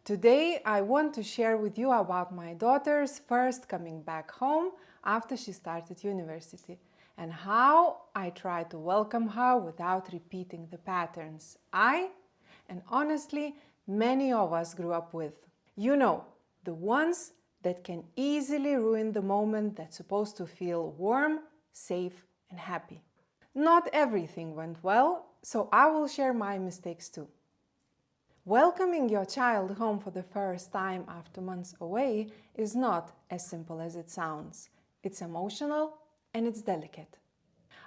Today I want to share with you about my daughter's first coming back home after she started university and how I try to welcome her without repeating the patterns and honestly many of us grew up with. You know, the ones that can easily ruin the moment that's supposed to feel warm, safe and happy. Not everything went well, so I will share my mistakes too. Welcoming your child home for the first time after months away is not as simple as it sounds. It's emotional and it's delicate.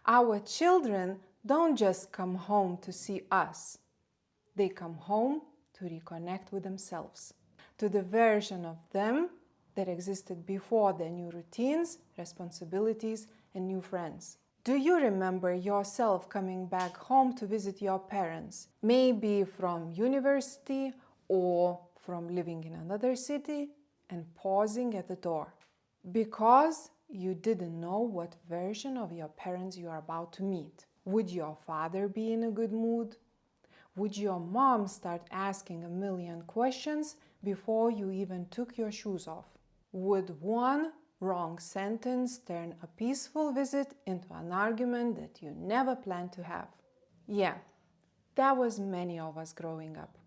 Our children don't just come home to see us. They come home to reconnect with themselves, to the version of them that existed before their new routines, responsibilities, and new friends. Do you remember yourself coming back home to visit your parents? Maybe from university or from living in another city and pausing at the door because you didn't know what version of your parents you are about to meet. Would your father be in a good mood? Would your mom start asking a million questions before you even took your shoes off? Would one wrong sentence turn a peaceful visit into an argument that you never planned to have? Yeah, that was many of us growing up.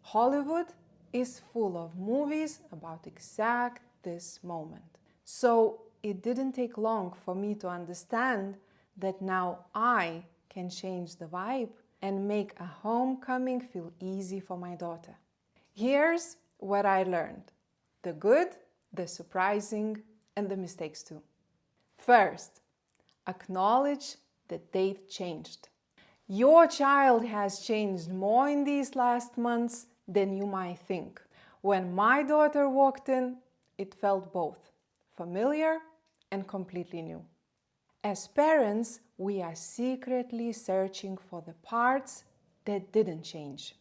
Hollywood is full of movies about exact this moment. So it didn't take long for me to understand that now I can change the vibe and make a homecoming feel easy for my daughter. Here's what I learned: the good, the surprising, and the mistakes too. First, acknowledge that they've changed. Your child has changed more in these last months than you might think. When my daughter walked in, it felt both familiar and completely new. As parents, we are secretly searching for the parts that didn't change.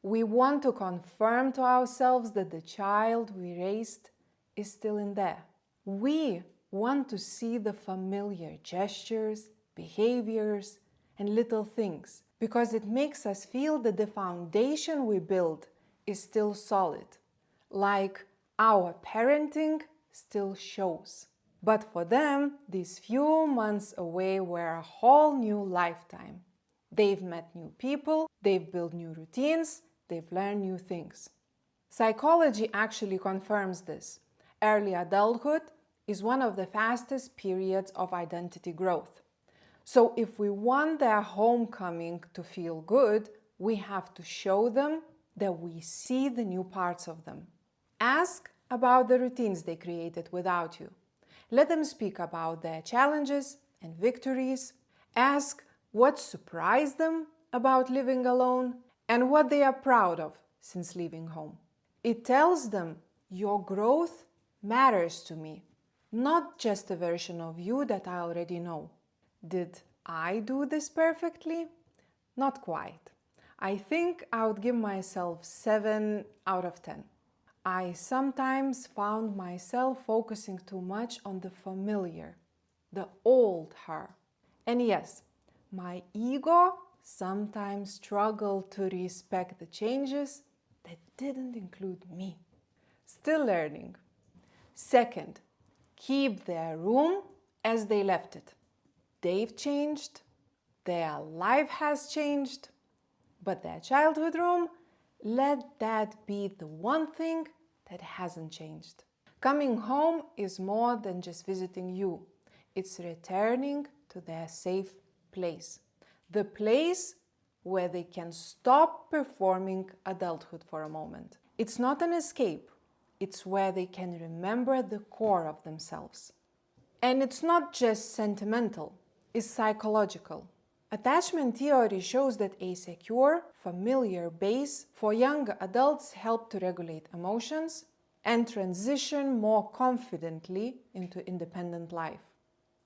We want to confirm to ourselves that the child we raised is still in there. We want to see the familiar gestures, behaviors, and little things because it makes us feel that the foundation we build is still solid, like our parenting still shows. But for them, these few months away were a whole new lifetime. They've met new people, they've built new routines, they've learned new things. Psychology actually confirms this. Early adulthood is one of the fastest periods of identity growth. So if we want their homecoming to feel good, we have to show them that we see the new parts of them. Ask about the routines they created without you. Let them speak about their challenges and victories. Ask what surprised them about living alone and what they are proud of since leaving home. It tells them your growth matters to me, not just a version of you that I already know. Did I do this perfectly? Not quite. I think I would give myself 7 out of 10. I sometimes found myself focusing too much on the familiar, the old her. And yes, my ego sometimes struggled to respect the changes that didn't include me. Still learning. Second, keep their room as they left it. They've changed, their life has changed, but their childhood room, let that be the one thing that hasn't changed. Coming home is more than just visiting you. It's returning to their safe place. The place where they can stop performing adulthood for a moment. It's not an escape. It's where they can remember the core of themselves. And it's not just sentimental, it's psychological. Attachment theory shows that a secure, familiar base for young adults help to regulate emotions and transition more confidently into independent life.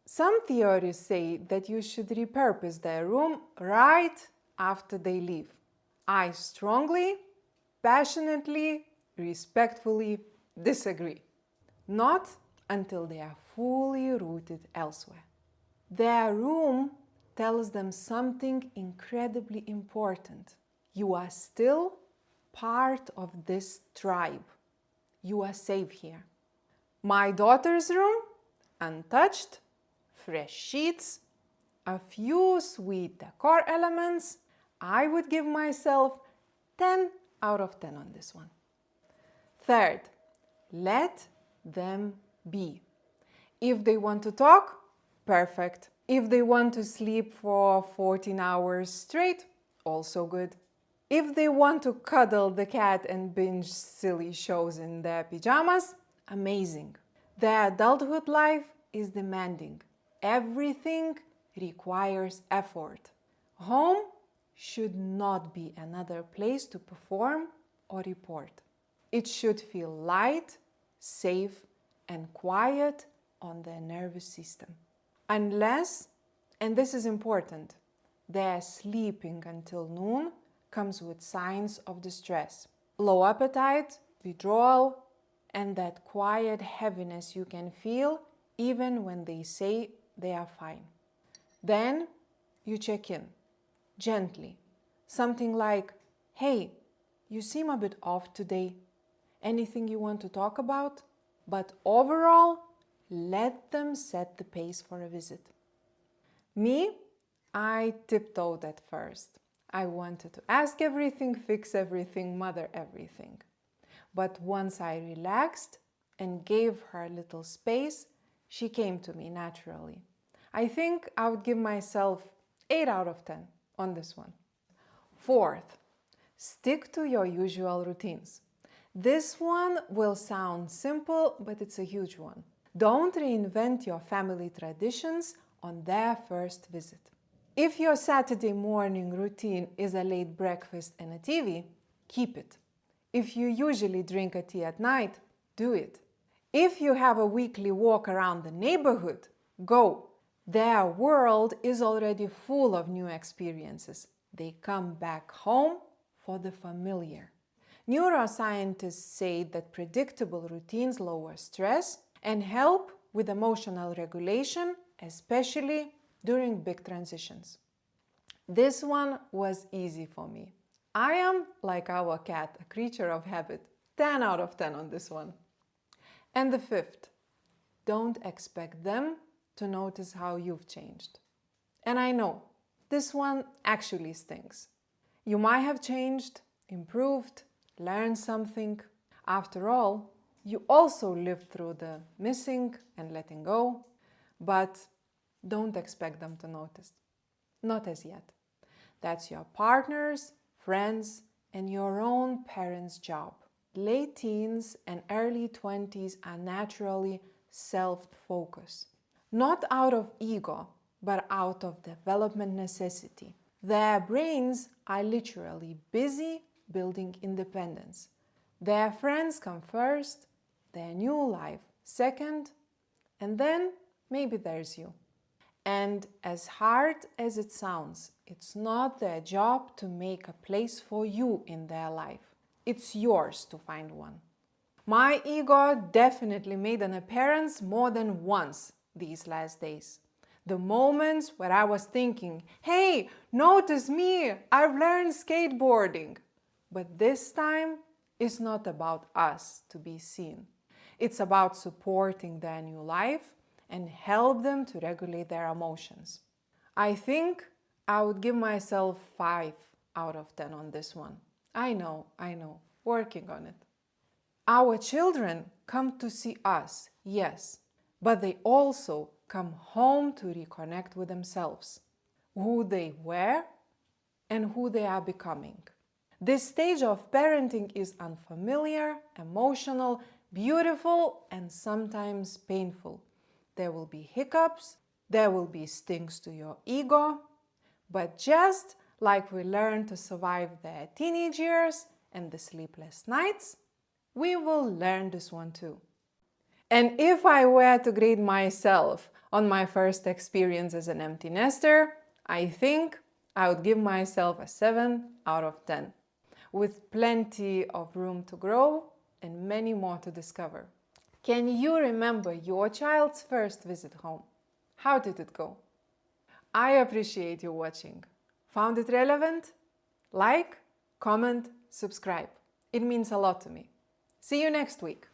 Some theories say that you should repurpose their room right after they leave. I strongly, passionately, respectfully disagree. Not until they are fully rooted elsewhere. Their room tells them something incredibly important. You are still part of this tribe. You are safe here. My daughter's room, untouched, fresh sheets, a few sweet decor elements. I would give myself 10 out of 10 on this one. Third, let them be. If they want to talk, perfect. If they want to sleep for 14 hours straight, also good. If they want to cuddle the cat and binge silly shows in their pajamas, amazing. Their adulthood life is demanding. Everything requires effort. Home should not be another place to perform or report. It should feel light, safe, and quiet on their nervous system. Unless, and this is important, their sleeping until noon comes with signs of distress. Low appetite, withdrawal, and that quiet heaviness you can feel even when they say they are fine. Then you check in, gently. Something like, hey, you seem a bit off today. Anything you want to talk about? But overall, let them set the pace for a visit. Me, I tiptoed at first. I wanted to ask everything, fix everything, mother everything. But once I relaxed and gave her a little space, she came to me naturally. I think I would give myself 8 out of 10 on this one. Fourth, stick to your usual routines. This one will sound simple, but it's a huge one. Don't reinvent your family traditions on their first visit. If your Saturday morning routine is a late breakfast and a TV, keep it. If you usually drink a tea at night, do it. If you have a weekly walk around the neighborhood, go. Their world is already full of new experiences. They come back home for the familiar. Neuroscientists say that predictable routines lower stress and help with emotional regulation, especially during big transitions. This one was easy for me. I am, like our cat, a creature of habit. 10 out of 10 on this one. And the fifth, don't expect them to notice how you've changed. And I know, this one actually stings. You might have changed, improved, learned something. After all, you also lived through the missing and letting go, but don't expect them to notice. Not as yet. That's your partner's, friends, and your own parents' job. Late teens and early 20s are naturally self-focused. Not out of ego, but out of development necessity. Their brains are literally busy building independence. Their friends come first, their new life second, and then maybe there's you. And as hard as it sounds, it's not their job to make a place for you in their life. It's yours to find one. My ego definitely made an appearance more than once these last days. The moments where I was thinking, hey, notice me, I've learned skateboarding. But this time, it's not about us to be seen. It's about supporting their new life and help them to regulate their emotions. I think I would give myself 5 out of 10 on this one. I know, working on it. Our children come to see us, yes, but they also come home to reconnect with themselves, who they were and who they are becoming. This stage of parenting is unfamiliar, emotional, beautiful, and sometimes painful. There will be hiccups, there will be stings to your ego, but just like we learn to survive their teenage years and the sleepless nights, we will learn this one too. And if I were to grade myself on my first experience as an empty nester, I think I would give myself a 7 out of 10, with plenty of room to grow and many more to discover. Can you remember your child's first visit home? How did it go? I appreciate you watching. Found it relevant? Like, comment, subscribe. It means a lot to me. See you next week.